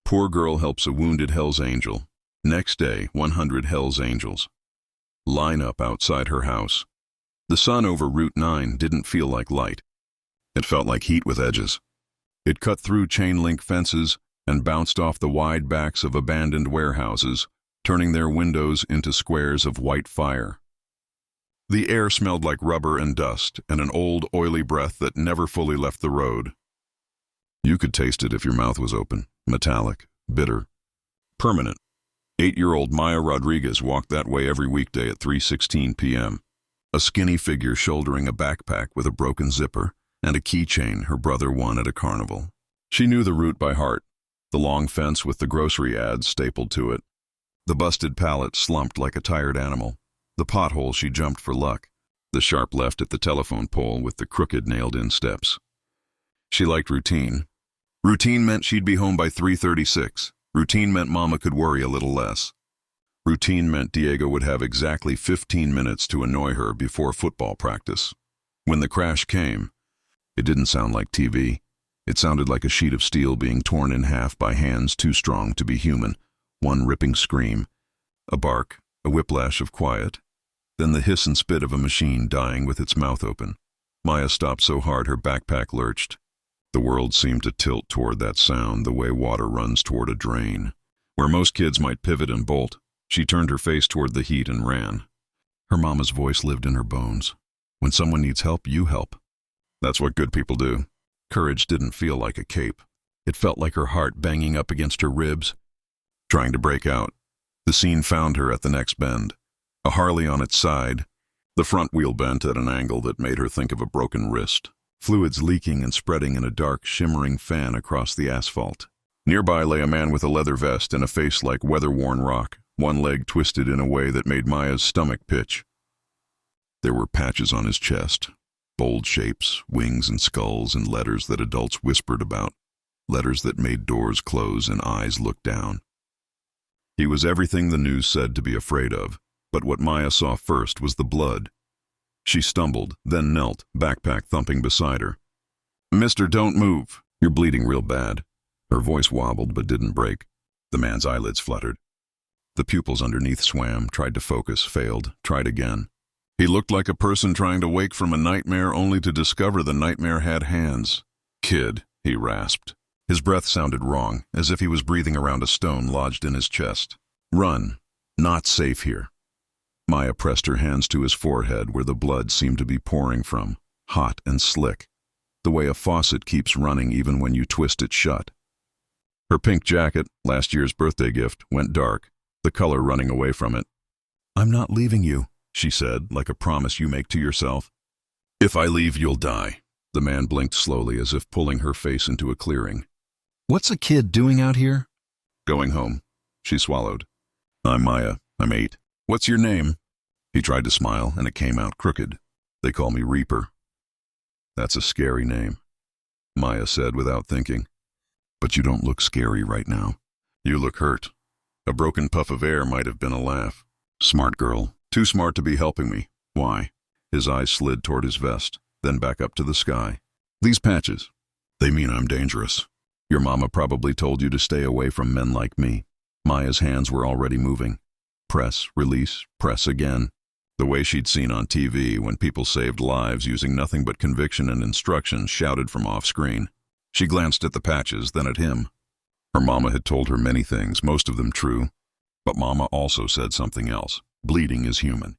Poor girl helps a wounded Hell's Angel. Next day, 100 Hell's Angels line up outside her house. The sun over Route 9 didn't feel like light. It felt like heat with edges. It cut through chain-link fences and bounced off the wide backs of abandoned warehouses, turning their windows into squares of white fire. The air smelled like rubber and dust and an old, oily breath that never fully left the road. You could taste it if your mouth was open, metallic, bitter, permanent. 8-year-old Maya Rodriguez walked that way every weekday at 3:16 p.m., a skinny figure shouldering a backpack with a broken zipper and a keychain her brother won at a carnival. She knew the route by heart, the long fence with the grocery ads stapled to it, the busted pallet slumped like a tired animal, the pothole she jumped for luck, the sharp left at the telephone pole with the crooked nailed-in steps. She liked routine. Routine meant she'd be home by 3:36. Routine meant Mama could worry a little less. Routine meant Diego would have exactly 15 minutes to annoy her before football practice. When the crash came, it didn't sound like TV. It sounded like a sheet of steel being torn in half by hands too strong to be human. One ripping scream, a bark, a whiplash of quiet, then the hiss and spit of a machine dying with its mouth open. Maya stopped so hard her backpack lurched. The world seemed to tilt toward that sound the way water runs toward a drain. Where most kids might pivot and bolt, she turned her face toward the heat and ran. Her mama's voice lived in her bones. When someone needs help, you help. That's what good people do. Courage didn't feel like a cape. It felt like her heart banging up against her ribs, trying to break out. The scene found her at the next bend. A Harley on its side, the front wheel bent at an angle that made her think of a broken wrist. Fluids leaking and spreading in a dark, shimmering fan across the asphalt. Nearby lay a man with a leather vest and a face like weather-worn rock, one leg twisted in a way that made Maya's stomach pitch. There were patches on his chest, bold shapes, wings and skulls, and letters that adults whispered about, letters that made doors close and eyes look down. He was everything the news said to be afraid of, but what Maya saw first was the blood. She stumbled, then knelt, backpack thumping beside her. "Mister, don't move. You're bleeding real bad." Her voice wobbled but didn't break. The man's eyelids fluttered. The pupils underneath swam, tried to focus, failed, tried again. He looked like a person trying to wake from a nightmare only to discover the nightmare had hands. "Kid," he rasped. His breath sounded wrong, as if he was breathing around a stone lodged in his chest. "Run. Not safe here." Maya pressed her hands to his forehead where the blood seemed to be pouring from, hot and slick, the way a faucet keeps running even when you twist it shut. Her pink jacket, last year's birthday gift, went dark, the color running away from it. "I'm not leaving you," she said, like a promise you make to yourself. "If I leave, you'll die." The man blinked slowly as if pulling her face into a clearing. "What's a kid doing out here?" "Going home." She swallowed. "I'm Maya. I'm 8. What's your name?" He tried to smile, and it came out crooked. "They call me Reaper." "That's a scary name," Maya said without thinking. "But you don't look scary right now. You look hurt." A broken puff of air might have been a laugh. "Smart girl. Too smart to be helping me. Why?" His eyes slid toward his vest, then back up to the sky. "These patches. They mean I'm dangerous. Your mama probably told you to stay away from men like me." Maya's hands were already moving. Press, release, press again. The way she'd seen on TV when people saved lives using nothing but conviction and instruction shouted from off-screen. She glanced at the patches, then at him. Her mama had told her many things, most of them true. But Mama also said something else. Bleeding is human.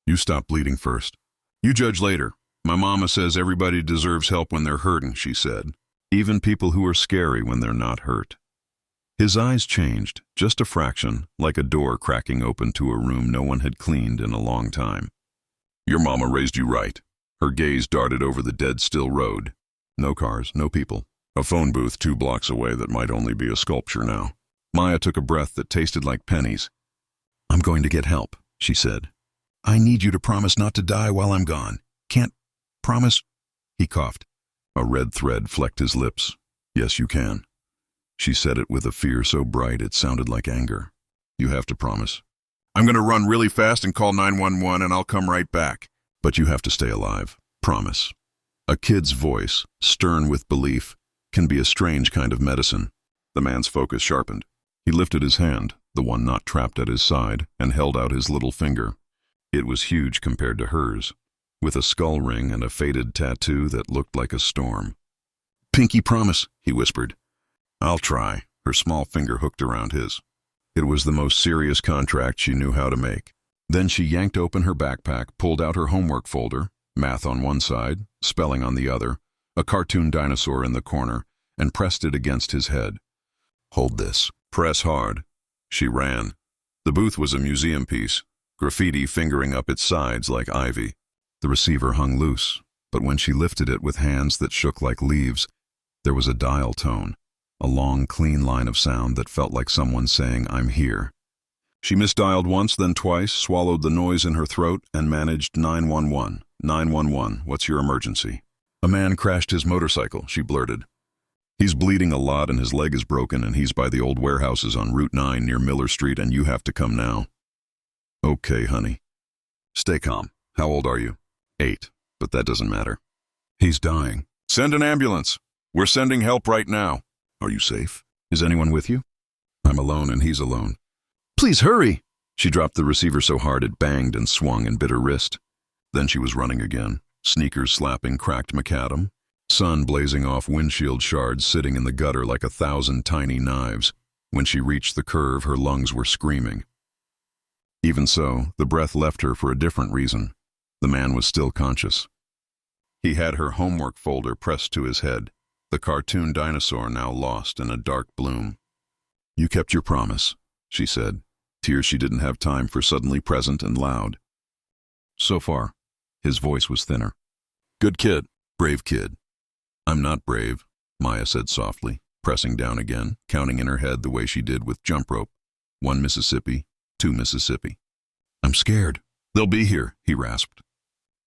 "You stop bleeding first. You judge later. My mama says everybody deserves help when they're hurting," she said. "Even people who are scary when they're not hurt." His eyes changed, just a fraction, like a door cracking open to a room no one had cleaned in a long time. "Your mama raised you right." Her gaze darted over the dead-still road. No cars, no people. A phone booth 2 blocks away that might only be a sculpture now. Maya took a breath that tasted like pennies. "I'm going to get help," she said. "I need you to promise not to die while I'm gone. Can't promise?" He coughed. A red thread flecked his lips. "Yes, you can." She said it with a fear so bright it sounded like anger. "You have to promise." "I'm going to run really fast and call 911 and I'll come right back." "But you have to stay alive. Promise." A kid's voice, stern with belief, can be a strange kind of medicine. The man's focus sharpened. He lifted his hand, the one not trapped at his side, and held out his little finger. It was huge compared to hers, with a skull ring and a faded tattoo that looked like a storm. "Pinky promise," he whispered. "I'll try," her small finger hooked around his. It was the most serious contract she knew how to make. Then she yanked open her backpack, pulled out her homework folder, math on one side, spelling on the other, a cartoon dinosaur in the corner, and pressed it against his head. "Hold this. Press hard." She ran. The booth was a museum piece, graffiti fingering up its sides like ivy. The receiver hung loose, but when she lifted it with hands that shook like leaves, there was a dial tone, a long, clean line of sound that felt like someone saying, "I'm here." She misdialed once, then twice, swallowed the noise in her throat, and managed 911. 911, what's your emergency? "A man crashed his motorcycle," she blurted. "He's bleeding a lot and his leg is broken and he's by the old warehouses on Route 9 near Miller Street and you have to come now." "Okay, honey." "Stay calm. How old are you?" 8, but that doesn't matter." "He's dying." "Send an ambulance. We're sending help right now." "Are you safe? Is anyone with you?" "I'm alone and he's alone." "Please hurry." She dropped the receiver so hard it banged and swung and bit her wrist. Then she was running again, sneakers slapping cracked macadam, sun blazing off windshield shards sitting in the gutter like 1,000 tiny knives. When she reached the curve, her lungs were screaming. Even so, the breath left her for a different reason. The man was still conscious. He had her homework folder pressed to his head, the cartoon dinosaur now lost in a dark bloom. "You kept your promise," she said, tears she didn't have time for suddenly present and loud. "So far." His voice was thinner. "Good kid, brave kid." "I'm not brave," Maya said softly, pressing down again, counting in her head the way she did with jump rope. 1 Mississippi, 2 Mississippi. "I'm scared." "They'll be here," he rasped.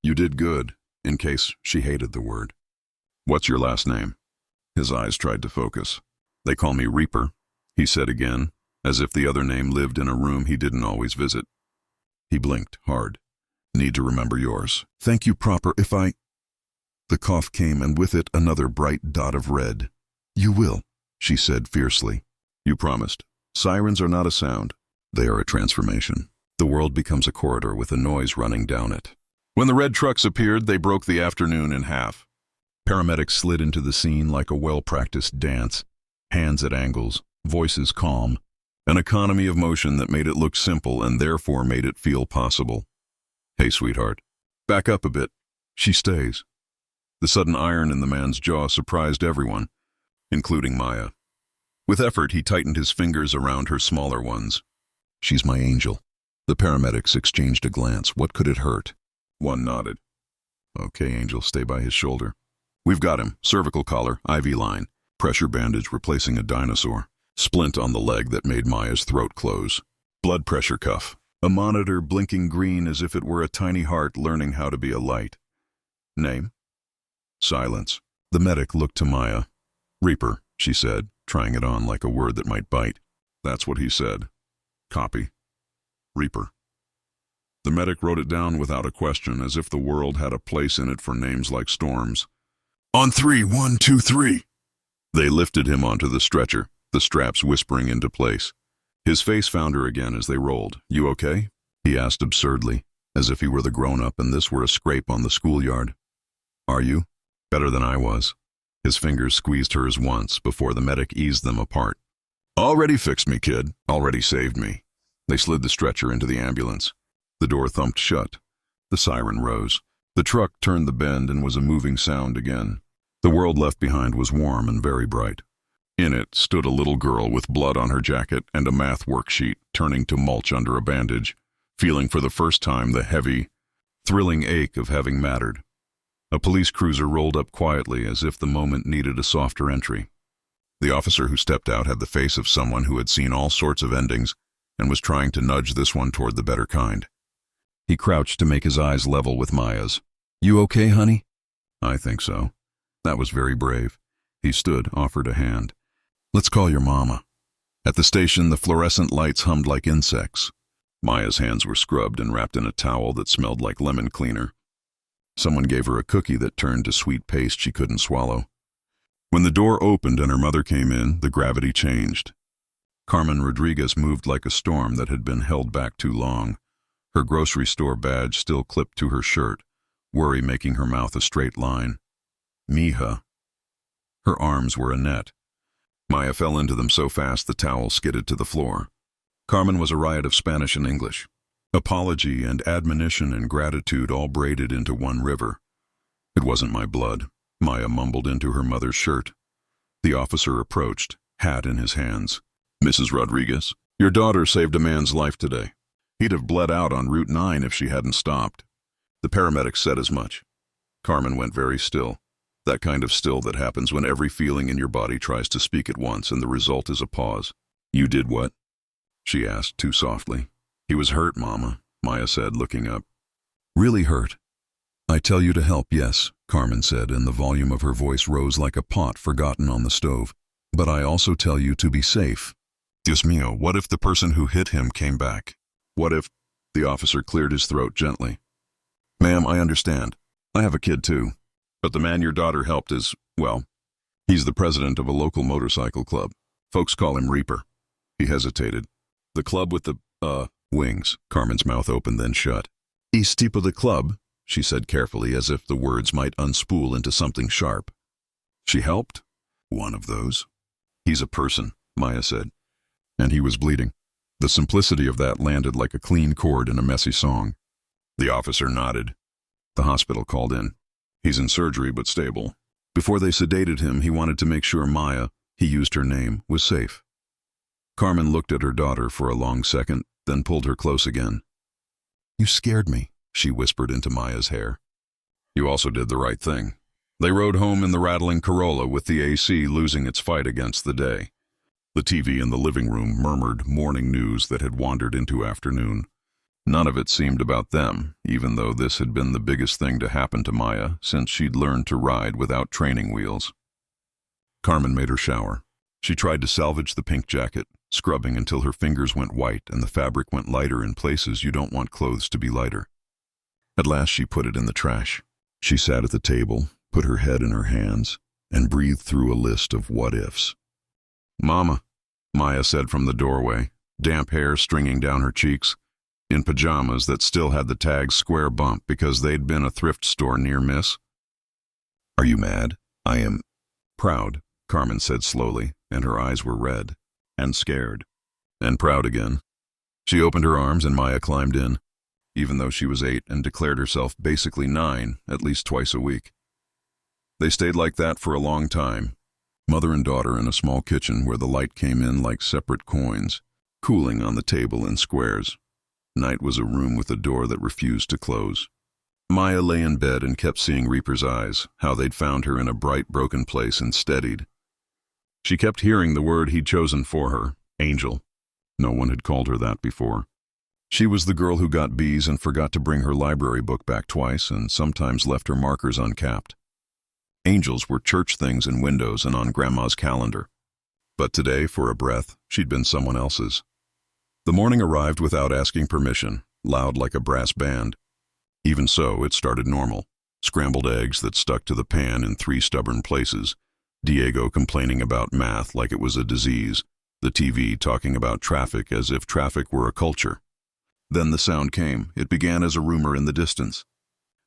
"You did good," in case she hated the word. "What's your last name?" His eyes tried to focus. "They call me Reaper," he said again, as if the other name lived in a room he didn't always visit. He blinked hard. "Need to remember yours." "Thank you, proper, if I—" The cough came, and with it another bright dot of red. "You will," she said fiercely. "You promised. Sirens are not a sound. They are a transformation. The world becomes a corridor with a noise running down it." When the red trucks appeared, they broke the afternoon in half. Paramedics slid into the scene like a well-practiced dance, hands at angles, voices calm, an economy of motion that made it look simple and therefore made it feel possible. "Hey, sweetheart. Back up a bit." "She stays." The sudden iron in the man's jaw surprised everyone, including Maya. With effort, he tightened his fingers around her smaller ones. "She's my angel." The paramedics exchanged a glance. What could it hurt? One nodded. "Okay, Angel, stay by his shoulder." "We've got him. Cervical collar, IV line. Pressure bandage replacing a dinosaur. Splint on the leg that made Maya's throat close. Blood pressure cuff. A monitor blinking green as if it were a tiny heart learning how to be a light." "Name?" Silence. The medic looked to Maya. "Reaper," she said, trying it on like a word that might bite. "That's what he said." "Copy." "Reaper." The medic wrote it down without a question, as if the world had a place in it for names like storms. "On 3, 1, 2, 3. They lifted him onto the stretcher, the straps whispering into place. His face found her again as they rolled. "You okay?" he asked absurdly, as if he were the grown-up and this were a scrape on the schoolyard. "Are you?" "Better than I was." His fingers squeezed hers once before the medic eased them apart. "Already fixed me, kid. Already saved me." They slid the stretcher into the ambulance. The door thumped shut. The siren rose. The truck turned the bend and was a moving sound again. The world left behind was warm and very bright. In it stood a little girl with blood on her jacket and a math worksheet turning to mulch under a bandage, feeling for the first time the heavy, thrilling ache of having mattered. A police cruiser rolled up quietly as if the moment needed a softer entry. The officer who stepped out had the face of someone who had seen all sorts of endings and was trying to nudge this one toward the better kind. He crouched to make his eyes level with Maya's. "You okay, honey?" "I think so." That was very brave. He stood, offered a hand. "Let's call your mama." At the station, the fluorescent lights hummed like insects. Maya's hands were scrubbed and wrapped in a towel that smelled like lemon cleaner. Someone gave her a cookie that turned to sweet paste she couldn't swallow. When the door opened and her mother came in, the gravity changed. Carmen Rodriguez moved like a storm that had been held back too long, her grocery store badge still clipped to her shirt, worry making her mouth a straight line. Mija. Her arms were a net. Maya fell into them so fast the towel skidded to the floor. Carmen was a riot of Spanish and English. Apology and admonition and gratitude all braided into one river. It wasn't my blood, Maya mumbled into her mother's shirt. The officer approached, hat in his hands. Mrs. Rodriguez, your daughter saved a man's life today. He'd have bled out on Route 9 if she hadn't stopped. The paramedics said as much. Carmen went very still. That kind of still that happens when every feeling in your body tries to speak at once and the result is a pause. You did what? She asked too softly. He was hurt, Mama, Maya said, looking up. Really hurt? I tell you to help, yes, Carmen said, and the volume of her voice rose like a pot forgotten on the stove. But I also tell you to be safe. Dios mío, what if the person who hit him came back? What if... The officer cleared his throat gently. Ma'am, I understand. I have a kid too. But the man your daughter helped is, well, he's the president of a local motorcycle club. Folks call him Reaper. He hesitated. The club with the, wings. Carmen's mouth opened then shut. Is tipo de club, she said carefully, as if the words might unspool into something sharp. She helped? One of those. He's a person, Maya said. And he was bleeding. The simplicity of that landed like a clean chord in a messy song. The officer nodded. The hospital called in. He's in surgery but stable. Before they sedated him, he wanted to make sure Maya, he used her name, was safe. Carmen looked at her daughter for a long second, then pulled her close again. You scared me, she whispered into Maya's hair. You also did the right thing. They rode home in the rattling Corolla with the AC losing its fight against the day. The TV in the living room murmured morning news that had wandered into afternoon. None of it seemed about them, even though this had been the biggest thing to happen to Maya since she'd learned to ride without training wheels. Carmen made her shower. She tried to salvage the pink jacket, scrubbing until her fingers went white and the fabric went lighter in places you don't want clothes to be lighter. At last she put it in the trash. She sat at the table, put her head in her hands, and breathed through a list of what-ifs. Mama, Maya said from the doorway, damp hair stringing down her cheeks, in pajamas that still had the tag square bump because they'd been a thrift store near miss. Are you mad? I am proud, Carmen said slowly, and her eyes were red, and scared, and proud again. She opened her arms and Maya climbed in, even though she was 8 and declared herself basically 9 at least twice a week. They stayed like that for a long time, mother and daughter in a small kitchen where the light came in like separate coins, cooling on the table in squares. Night was a room with a door that refused to close. Maya lay in bed and kept seeing Reaper's eyes, how they'd found her in a bright, broken place and steadied. She kept hearing the word he'd chosen for her, Angel. No one had called her that before. She was the girl who got B's and forgot to bring her library book back twice and sometimes left her markers uncapped. Angels were church things in windows and on Grandma's calendar. But today, for a breath, she'd been someone else's. The morning arrived without asking permission, loud like a brass band. Even so, it started normal. Scrambled eggs that stuck to the pan in 3 stubborn places, Diego complaining about math like it was a disease, the TV talking about traffic as if traffic were a culture. Then the sound came. It began as a rumor in the distance.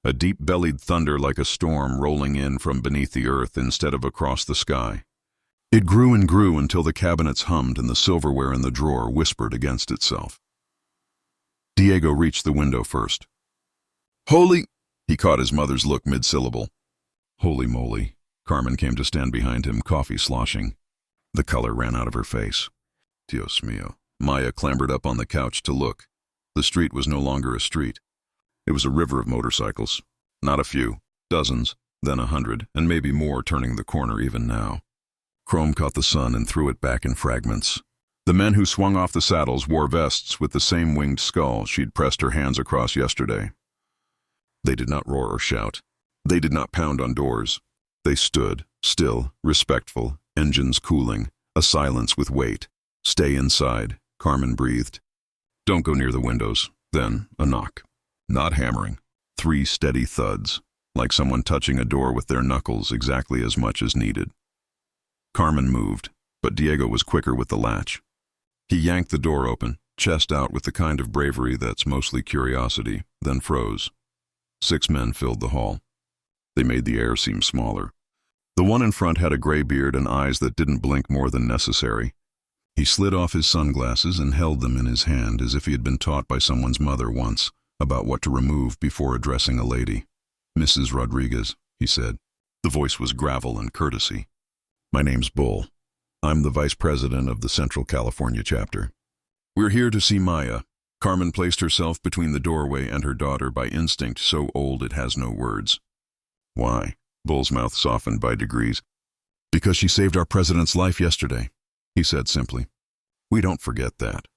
A deep-bellied thunder like a storm rolling in from beneath the earth instead of across the sky. It grew and grew until the cabinets hummed and the silverware in the drawer whispered against itself. Diego reached the window first. Holy... He caught his mother's look mid-syllable. Holy moly. Carmen came to stand behind him, coffee sloshing. The color ran out of her face. Dios mío. Maya clambered up on the couch to look. The street was no longer a street. It was a river of motorcycles. Not a few, dozens, then 100, and maybe more turning the corner even now. Chrome caught the sun and threw it back in fragments. The men who swung off the saddles wore vests with the same winged skull she'd pressed her hands across yesterday. They did not roar or shout. They did not pound on doors. They stood, still, respectful, engines cooling, a silence with weight. Stay inside, Carmen breathed. Don't go near the windows. Then, a knock. Not hammering. 3 steady thuds, like someone touching a door with their knuckles exactly as much as needed. Carmen moved, but Diego was quicker with the latch. He yanked the door open, chest out with the kind of bravery that's mostly curiosity, then froze. 6 men filled the hall. They made the air seem smaller. The one in front had a gray beard and eyes that didn't blink more than necessary. He slid off his sunglasses and held them in his hand as if he had been taught by someone's mother once about what to remove before addressing a lady. "Mrs. Rodriguez," he said. The voice was gravel and courtesy. "My name's Bull. I'm the vice president of the Central California chapter. We're here to see Maya." Carmen placed herself between the doorway and her daughter by instinct so old it has no words. "Why?" Bull's mouth softened by degrees. "Because she saved our president's life yesterday," he said simply. "We don't forget that."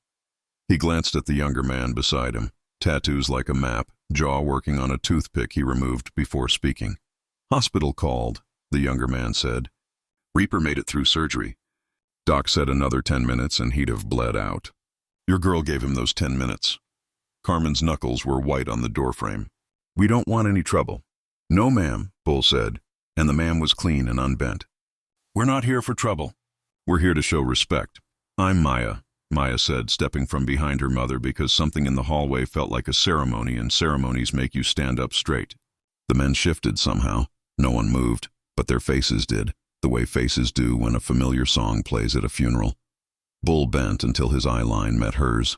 He glanced at the younger man beside him, tattoos like a map, jaw working on a toothpick he removed before speaking. "Hospital called," the younger man said. "Reaper made it through surgery. Doc said another 10 minutes and he'd have bled out. Your girl gave him those 10 minutes. Carmen's knuckles were white on the doorframe. "We don't want any trouble." "No, ma'am," Bull said, and the man was clean and unbent. "We're not here for trouble. We're here to show respect." "I'm Maya," Maya said, stepping from behind her mother because something in the hallway felt like a ceremony, and ceremonies make you stand up straight. The men shifted somehow. No one moved, but their faces did, the way faces do when a familiar song plays at a funeral. Bull bent until his eye line met hers.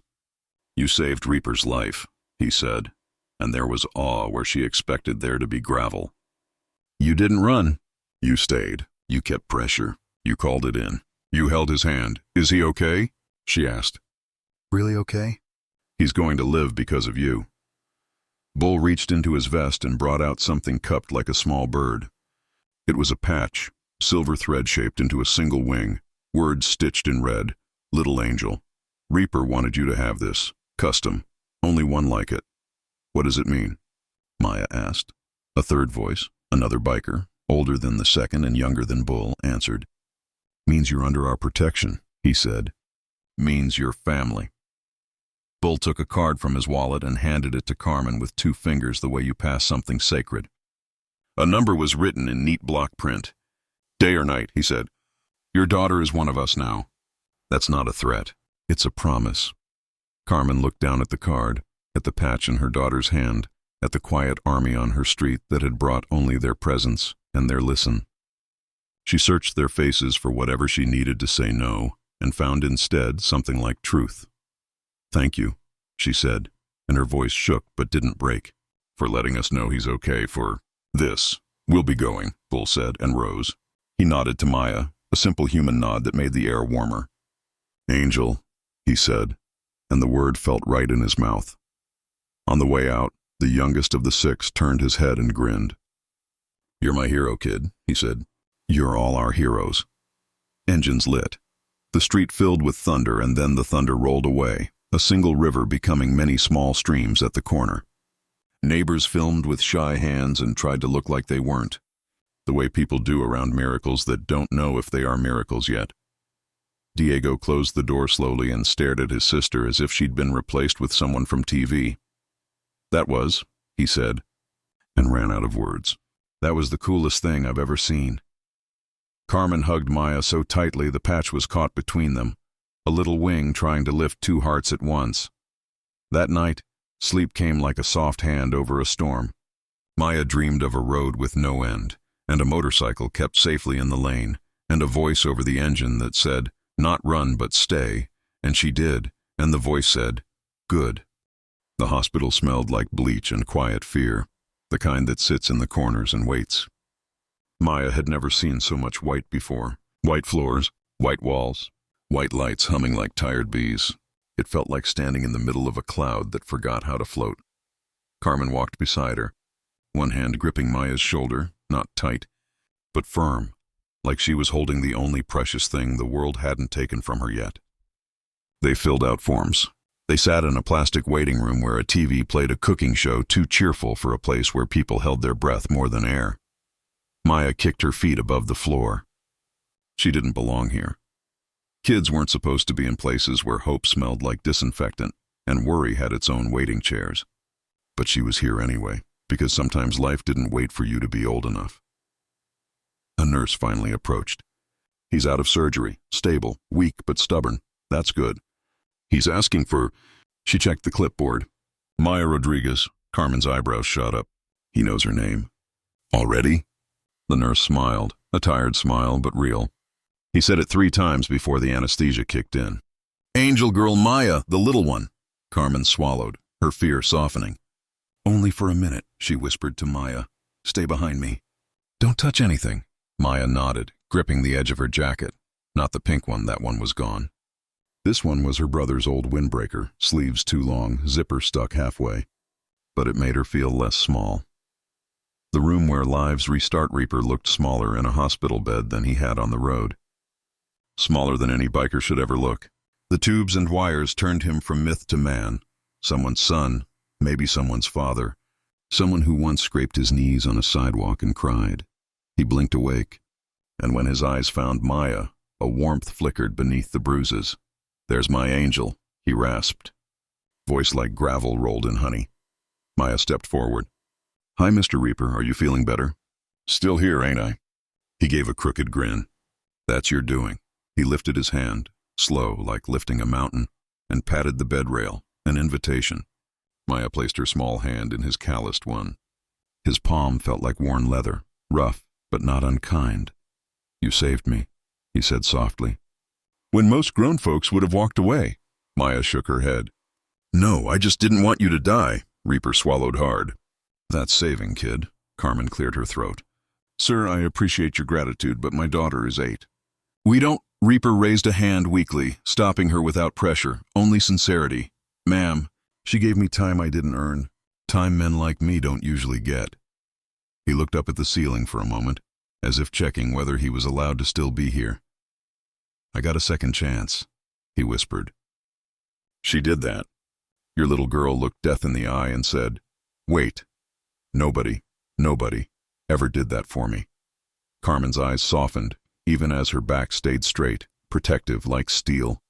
"You saved Reaper's life," he said, and there was awe where she expected there to be gravel. "You didn't run. You stayed. You kept pressure. You called it in. You held his hand. Is he okay?" she asked. "Really okay?" "He's going to live because of you." Bull reached into his vest and brought out something cupped like a small bird. It was a patch, silver thread shaped into a single wing, words stitched in red. "Little angel. Reaper wanted you to have this. Custom. Only one like it." "What does it mean?" Maya asked. A third voice, another biker, older than the second and younger than Bull, answered. "Means you're under our protection," he said. "Means you're family." Bull took a card from his wallet and handed it to Carmen with 2 fingers the way you pass something sacred. A number was written in neat block print. "Day or night," he said. "Your daughter is one of us now." "That's not a threat. It's a promise." Carmen looked down at the card, at the patch in her daughter's hand, at the quiet army on her street that had brought only their presence and their listen. She searched their faces for whatever she needed to say no, and found instead something like truth. "Thank you," she said, and her voice shook but didn't break, "for letting us know he's okay for this. We'll be going," Bull said, and rose. He nodded to Maya, a simple human nod that made the air warmer. "Angel," he said, and the word felt right in his mouth. On the way out, the youngest of the 6 turned his head and grinned. "You're my hero, kid," he said. "You're all our heroes." Engines lit. The street filled with thunder, and then the thunder rolled away, a single river becoming many small streams at the corner. Neighbors filmed with shy hands and tried to look like they weren't, the way people do around miracles that don't know if they are miracles yet. Diego closed the door slowly and stared at his sister as if she'd been replaced with someone from TV. "That was," he said, and ran out of words. "That was the coolest thing I've ever seen." Carmen hugged Maya so tightly the patch was caught between them, a little wing trying to lift 2 hearts at once. That night, sleep came like a soft hand over a storm. Maya dreamed of a road with no end, and a motorcycle kept safely in the lane, and a voice over the engine that said, "Not run, but stay," and she did, and the voice said, "Good." The hospital smelled like bleach and quiet fear, the kind that sits in the corners and waits. Maya had never seen so much white before. White floors, white walls, white lights humming like tired bees. It felt like standing in the middle of a cloud that forgot how to float. Carmen walked beside her, one hand gripping Maya's shoulder, not tight, but firm, like she was holding the only precious thing the world hadn't taken from her yet. They filled out forms. They sat in a plastic waiting room where a TV played a cooking show too cheerful for a place where people held their breath more than air. Maya kicked her feet above the floor. She didn't belong here. Kids weren't supposed to be in places where hope smelled like disinfectant and worry had its own waiting chairs. But she was here anyway, because sometimes life didn't wait for you to be old enough. A nurse finally approached. He's out of surgery, stable, weak but stubborn. That's good. He's asking for... She checked the clipboard. Maya Rodriguez. Carmen's eyebrows shot up. He knows her name. Already? The nurse smiled, a tired smile, but real. He said it 3 times before the anesthesia kicked in. Angel girl Maya, the little one. Carmen swallowed, her fear softening. Only for a minute, she whispered to Maya. Stay behind me. Don't touch anything. Maya nodded, gripping the edge of her jacket. Not the pink one, that one was gone. This one was her brother's old windbreaker, sleeves too long, zipper stuck halfway. But it made her feel less small. The room where lives restart Reaper looked smaller in a hospital bed than he had on the road. Smaller than any biker should ever look. The tubes and wires turned him from myth to man. Someone's son, maybe someone's father. Someone who once scraped his knees on a sidewalk and cried. He blinked awake, and when his eyes found Maya, a warmth flickered beneath the bruises. There's my angel, he rasped. Voice like gravel rolled in honey. Maya stepped forward. Hi, Mr. Reaper, are you feeling better? Still here, ain't I? He gave a crooked grin. That's your doing. He lifted his hand, slow, like lifting a mountain, and patted the bed rail, an invitation. Maya placed her small hand in his calloused one. His palm felt like worn leather, rough, but not unkind. You saved me, he said softly. When most grown folks would have walked away. Maya shook her head. No, I just didn't want you to die. Reaper swallowed hard. That's saving, kid. Carmen cleared her throat. Sir, I appreciate your gratitude, but my daughter is 8. We don't... Reaper raised a hand weakly, stopping her without pressure, only sincerity. Ma'am, she gave me time I didn't earn. Time men like me don't usually get. He looked up at the ceiling for a moment, as if checking whether he was allowed to still be here. I got a second chance, he whispered. She did that. Your little girl looked death in the eye and said, Wait. Nobody ever did that for me. Carmen's eyes softened, even as her back stayed straight, protective like steel.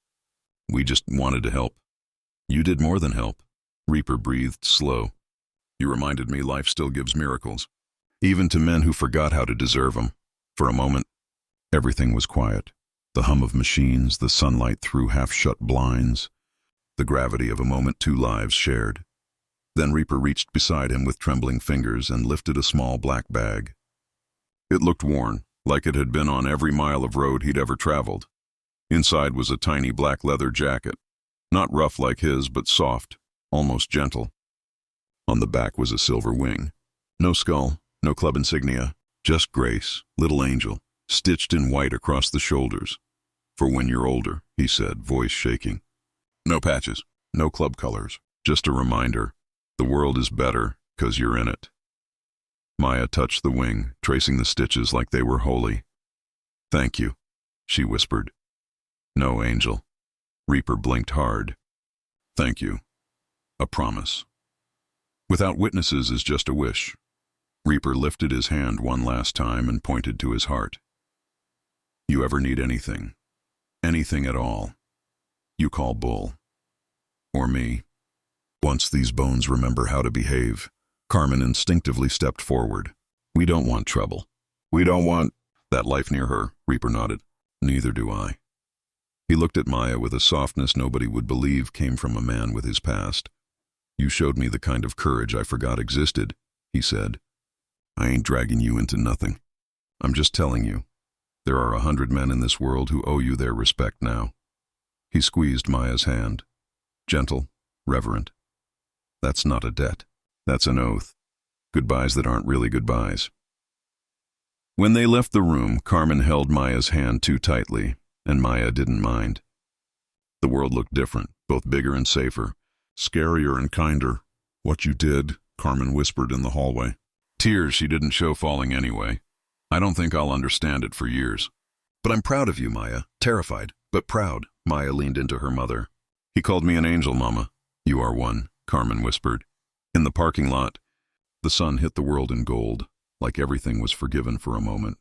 We just wanted to help. You did more than help. Reaper breathed slow. You reminded me life still gives miracles, even to men who forgot how to deserve them. For a moment, everything was quiet. The hum of machines, the sunlight through half-shut blinds, the gravity of a moment 2 lives shared. Then Reaper reached beside him with trembling fingers and lifted a small black bag. It looked worn, like it had been on every mile of road he'd ever traveled. Inside was a tiny black leather jacket, not rough like his, but soft, almost gentle. On the back was a silver wing. No skull, no club insignia, just Grace, little angel, stitched in white across the shoulders. For when you're older, he said, voice shaking. No patches, no club colors, just a reminder. The world is better 'cause you're in it. Maya touched the wing, tracing the stitches like they were holy. Thank you, she whispered. No, Angel. Reaper blinked hard. Thank you. A promise. Without witnesses is just a wish. Reaper lifted his hand one last time and pointed to his heart. You ever need anything at all, you call Bull. Or me. Once these bones remember how to behave, Carmen instinctively stepped forward. We don't want trouble. We don't want that life near her, Reaper nodded. Neither do I. He looked at Maya with a softness nobody would believe came from a man with his past. You showed me the kind of courage I forgot existed, he said. I ain't dragging you into nothing. I'm just telling you, there are 100 men in this world who owe you their respect now. He squeezed Maya's hand. Gentle, reverent. That's not a debt. That's an oath. Goodbyes that aren't really goodbyes. When they left the room, Carmen held Maya's hand too tightly, and Maya didn't mind. The world looked different, both bigger and safer, scarier and kinder. What you did, Carmen whispered in the hallway. Tears she didn't show falling anyway. I don't think I'll understand it for years. But I'm proud of you, Maya. Terrified, but proud. Maya leaned into her mother. He called me an angel, Mama. You are one, Carmen whispered. In the parking lot, the sun hit the world in gold, like everything was forgiven for a moment.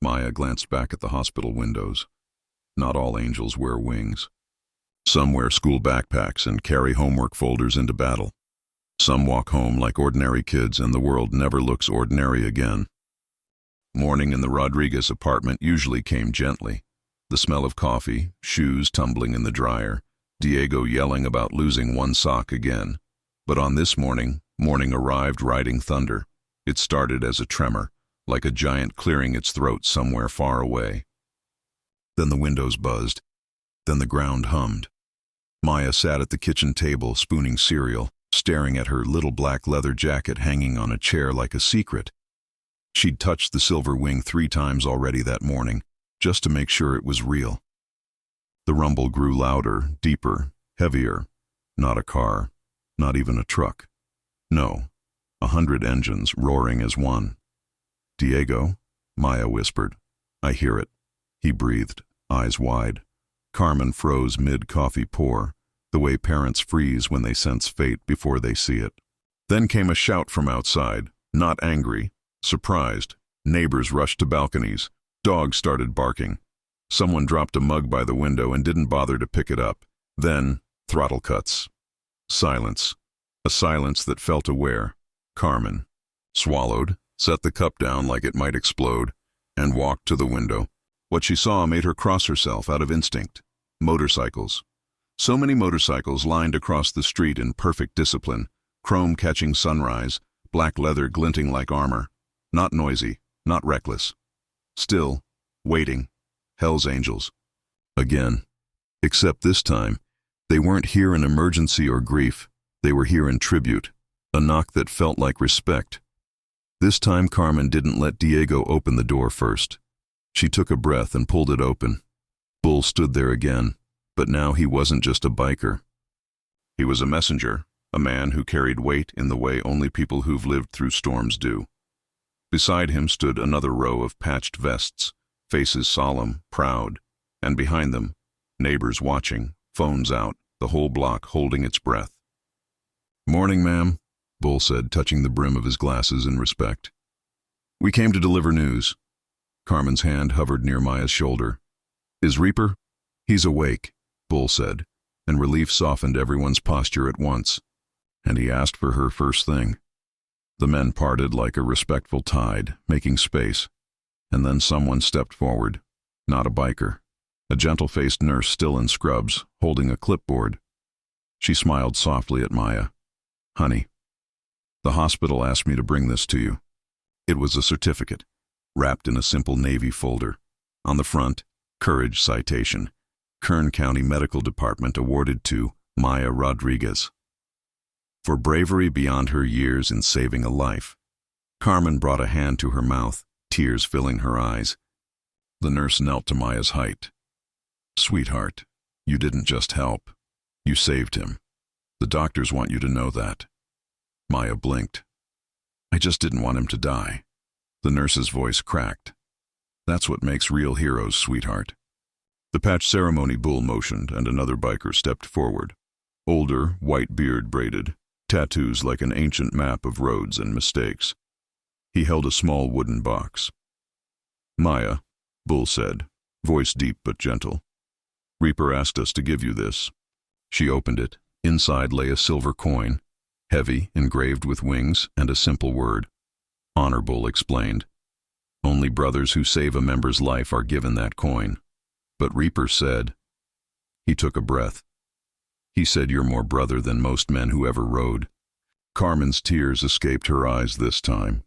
Maya glanced back at the hospital windows. Not all angels wear wings. Some wear school backpacks and carry homework folders into battle. Some walk home like ordinary kids and the world never looks ordinary again. Morning in the Rodriguez apartment usually came gently. The smell of coffee, shoes tumbling in the dryer, Diego yelling about losing one sock again. But on this morning arrived riding thunder. It started as a tremor, like a giant clearing its throat somewhere far away. Then the windows buzzed. Then the ground hummed. Maya sat at the kitchen table, spooning cereal, staring at her little black leather jacket hanging on a chair like a secret. She'd touched the silver wing 3 times already that morning, just to make sure it was real. The rumble grew louder, deeper, heavier. Not a car, not even a truck. No, 100 engines roaring as one. "Diego," Maya whispered. "I hear it." He breathed, eyes wide. Carmen froze mid-coffee pour, the way parents freeze when they sense fate before they see it. Then came a shout from outside, not angry, surprised. Neighbors rushed to balconies. Dogs started barking. Someone dropped a mug by the window and didn't bother to pick it up. Then, throttle cuts. Silence. A silence that felt aware. Carmen swallowed, set the cup down like it might explode, and walked to the window. What she saw made her cross herself out of instinct. Motorcycles. So many motorcycles lined across the street in perfect discipline, chrome catching sunrise, black leather glinting like armor. Not noisy, not reckless. Still, waiting. Hell's Angels. Again. Except this time, they weren't here in emergency or grief. They were here in tribute. A knock that felt like respect. This time Carmen didn't let Diego open the door first. She took a breath and pulled it open. Bull stood there again, but now he wasn't just a biker. He was a messenger, a man who carried weight in the way only people who've lived through storms do. Beside him stood another row of patched vests, faces solemn, proud, and behind them, neighbors watching, phones out, the whole block holding its breath. "Morning, ma'am," Bull said, touching the brim of his glasses in respect. "We came to deliver news." Carmen's hand hovered near Maya's shoulder. "Is Reaper?" "He's awake," Bull said, and relief softened everyone's posture at once. "And he asked for her first thing." The men parted like a respectful tide, making space. And then someone stepped forward. Not a biker. A gentle-faced nurse still in scrubs, holding a clipboard. She smiled softly at Maya. "Honey, the hospital asked me to bring this to you." It was a certificate, wrapped in a simple Navy folder. On the front, Courage Citation. Kern County Medical Department awarded to Maya Rodriguez. For bravery beyond her years in saving a life. Carmen brought a hand to her mouth, tears filling her eyes. The nurse knelt to Maya's height. "Sweetheart, you didn't just help. You saved him. The doctors want you to know that." Maya blinked. "I just didn't want him to die." The nurse's voice cracked. "That's what makes real heroes, sweetheart." The patch ceremony Bull motioned, and another biker stepped forward. Older, white beard braided, tattoos like an ancient map of roads and mistakes. He held a small wooden box. "Maya," Bull said, voice deep but gentle. "Reaper asked us to give you this." She opened it. Inside lay a silver coin, heavy, engraved with wings, and a simple word. "Honor," Bull explained. "Only brothers who save a member's life are given that coin." But Reaper said. He took a breath. He said, "You're more brother than most men who ever rode." Carmen's tears escaped her eyes this time.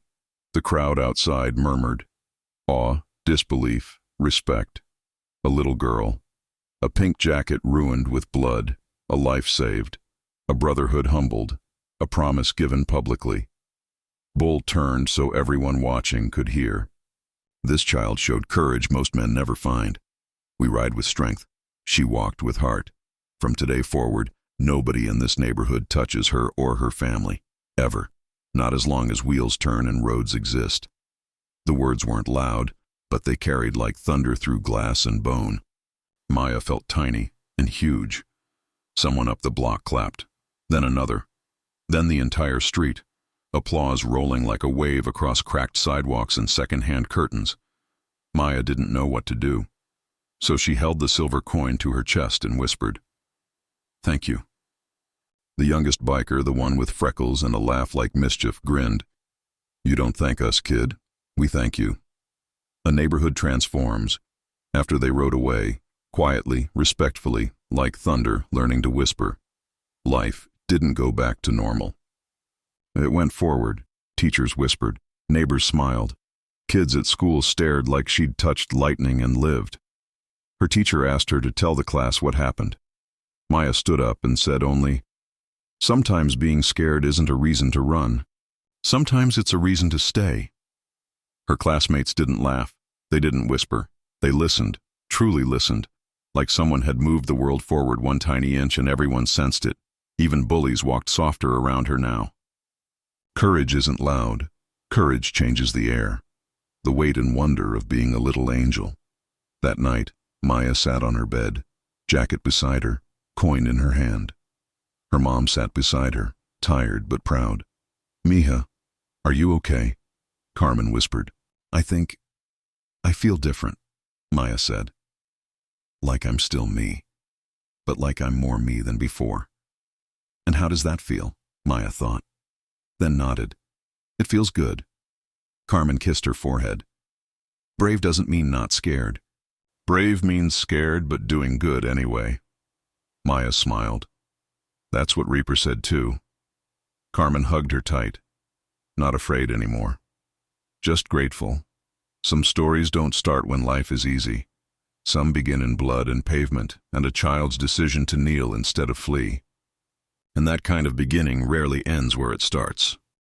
The crowd outside murmured. Awe, disbelief, respect. A little girl. A pink jacket ruined with blood. A life saved. A brotherhood humbled. A promise given publicly. Bull turned so everyone watching could hear. "This child showed courage most men never find. We ride with strength. She walked with heart. From today forward, nobody in this neighborhood touches her or her family. Ever. Not as long as wheels turn and roads exist." The words weren't loud, but they carried like thunder through glass and bone. Maya felt tiny and huge. Someone up the block clapped. Then another. Then the entire street. Applause rolling like a wave across cracked sidewalks and second-hand curtains. Maya didn't know what to do. So she held the silver coin to her chest and whispered, "Thank you." The youngest biker, the one with freckles and a laugh like mischief, grinned. "You don't thank us, kid. We thank you." A neighborhood transforms. After they rode away, quietly, respectfully, like thunder learning to whisper. Life didn't go back to normal. It went forward. Teachers whispered. Neighbors smiled. Kids at school stared like she'd touched lightning and lived. Her teacher asked her to tell the class what happened. Maya stood up and said only, "Sometimes being scared isn't a reason to run. Sometimes it's a reason to stay." Her classmates didn't laugh. They didn't whisper. They listened, truly listened, like someone had moved the world forward one tiny inch and everyone sensed it. Even bullies walked softer around her now. Courage isn't loud. Courage changes the air. The weight and wonder of being a little angel. That night, Maya sat on her bed, jacket beside her, coin in her hand. Her mom sat beside her, tired but proud. "Mija, are you okay?" Carmen whispered. I feel different," Maya said. "Like I'm still me, but like I'm more me than before." "And how does that feel?" Maya thought, then nodded. "It feels good." Carmen kissed her forehead. "Brave doesn't mean not scared. Brave means scared but doing good anyway." Maya smiled. "That's what Reaper said too." Carmen hugged her tight. Not afraid anymore. Just grateful. Some stories don't start when life is easy. Some begin in blood and pavement and a child's decision to kneel instead of flee. And that kind of beginning rarely ends where it starts.